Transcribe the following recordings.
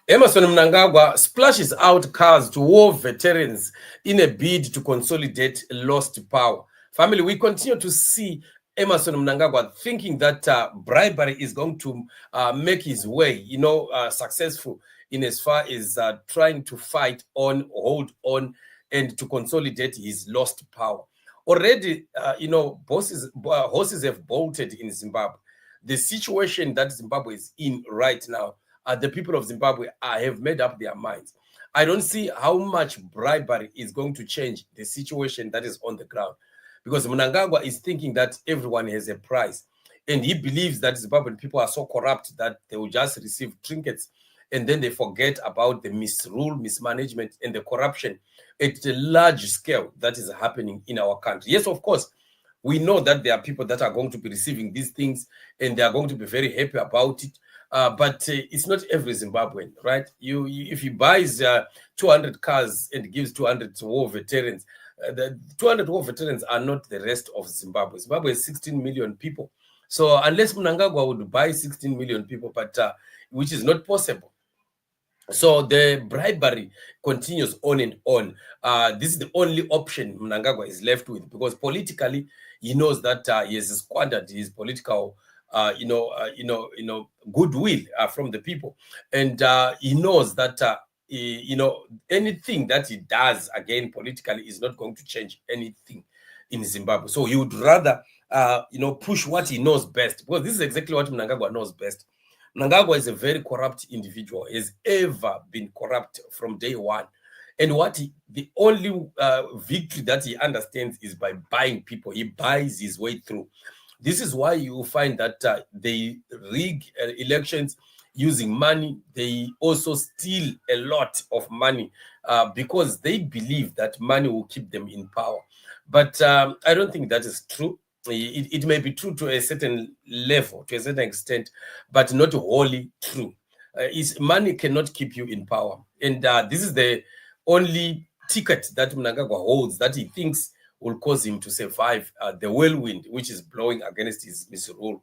Emmerson Mnangagwa splashes out cars to war veterans in a bid to consolidate lost power. Family, we continue to see Emmerson Mnangagwa thinking that bribery is going to make his way, successful in as far as trying to fight on, hold on, and to consolidate his lost power. Already, horses have bolted in Zimbabwe. The situation that Zimbabwe is in right now, the people of Zimbabwe have made up their minds. I don't see how much bribery is going to change the situation that is on the ground, because Mnangagwa is thinking that everyone has a price, and he believes that Zimbabwean people are so corrupt that they will just receive trinkets and then they forget about the misrule, mismanagement, and the corruption at a large scale that is happening in our country. Yes, of course, we know that there are people that are going to be receiving these things and they are going to be very happy about it. But it's not every Zimbabwean, right? If he buys 200 cars and gives 200 war veterans, the 200 war veterans are not the rest of Zimbabwe. Zimbabwe is 16 million people. So unless Mnangagwa would buy 16 million people, but which is not possible. So the bribery continues on and on. This is the only option Mnangagwa is left with, because politically he knows that he has squandered his political goodwill from the people, and he knows that anything that he does again politically is not going to change anything in Zimbabwe. So he would rather push what he knows best, because this is exactly what Mnangagwa knows best. Mnangagwa is a very corrupt individual. He has ever been corrupt from day one. And the only victory that he understands is by buying people. He buys his way through. This is why you will find that they rig elections using money. They also steal a lot of money because they believe that money will keep them in power. But I don't think that is true. It may be true to a certain level, to a certain extent, but not wholly true. Money cannot keep you in power. And this is the only ticket that Mnangagwa holds that he thinks will cause him to survive the whirlwind which is blowing against his misrule.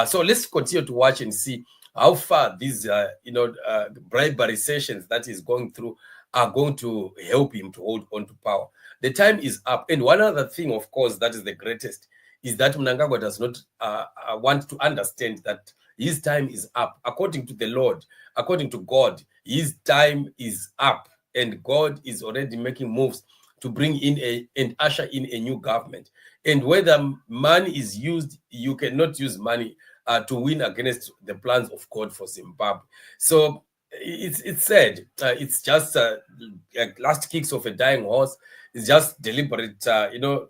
So let's continue to watch and see how far these bribery sessions that he's going through are going to help him to hold on to power. The time is up. And one other thing, of course, that is the greatest, is that Mnangagwa does not want to understand that his time is up. According to the Lord, according to God, his time is up, and God is already making moves to bring in and usher in a new government. And whether money is used, you cannot use money to win against the plans of God for Zimbabwe. So it's sad. It's just last kicks of a dying horse. It's just deliberate,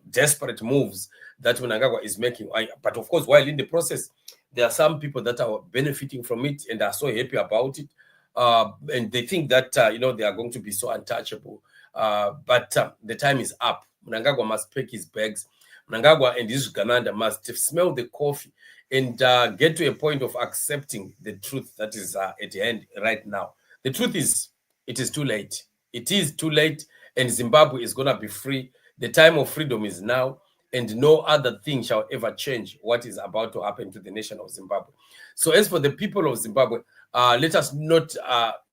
desperate moves that Mnangagwa is making. But of course, while in the process, there are some people that are benefiting from it and are so happy about it. And they think that, they are going to be so untouchable. But the time is up. Mnangagwa must pack his bags. Mnangagwa and his Gananda must smell the coffee and get to a point of accepting the truth that is at hand right now. The truth is, it is too late. It is too late, and Zimbabwe is going to be free. The time of freedom is now, and no other thing shall ever change what is about to happen to the nation of Zimbabwe. So as for the people of Zimbabwe, let us not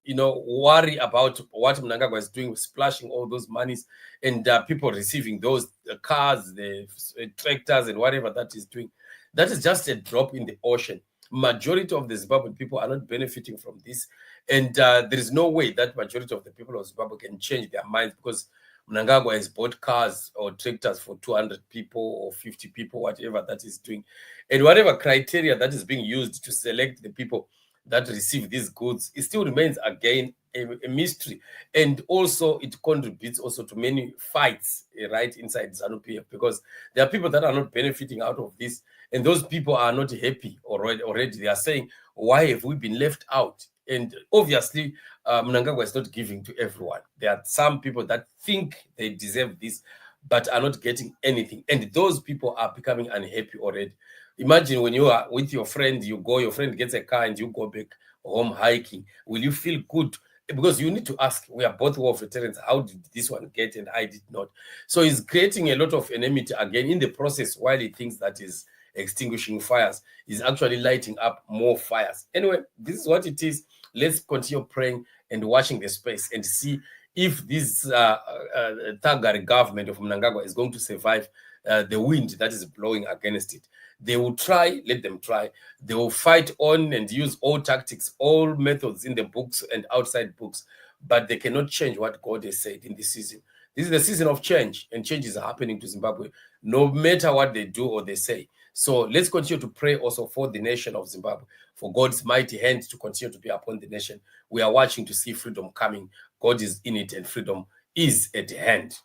worry about what Mnangagwa is doing, splashing all those monies and people receiving those cars, the tractors and whatever that is doing. That is just a drop in the ocean. Majority of the Zimbabwean people are not benefiting from this. And there is no way that majority of the people of Zimbabwe can change their minds, because Mnangagwa has bought cars or tractors for 200 people or 50 people, whatever that is doing. And whatever criteria that is being used to select the people that receive these goods, it still remains, again, a mystery. And also it contributes also to many fights right inside ZANU-PF, because there are people that are not benefiting out of this, and those people are not happy already. They are saying, why have we been left out? And obviously, Mnangagwa is not giving to everyone. There are some people that think they deserve this, but are not getting anything. And those people are becoming unhappy already. Imagine when you are with your friend, your friend gets a car and you go back home hiking. Will you feel good because you need to ask, we are both war veterans, how did this one get and I did not? So he's creating a lot of enmity again in the process. While he thinks that is extinguishing fires, is actually lighting up more fires. Anyway, this is what it is. Let's continue praying and watching the space and see if this Thagari government of Mnangagwa is going to survive the wind that is blowing against it. They will try, let them try. They will fight on and use all tactics, all methods in the books and outside books, but they cannot change what God has said in this season. This is the season of change, and change is happening to Zimbabwe, no matter what they do or they say. So let's continue to pray also for the nation of Zimbabwe, for God's mighty hand to continue to be upon the nation. We are watching to see freedom coming. God is in it, and freedom is at hand.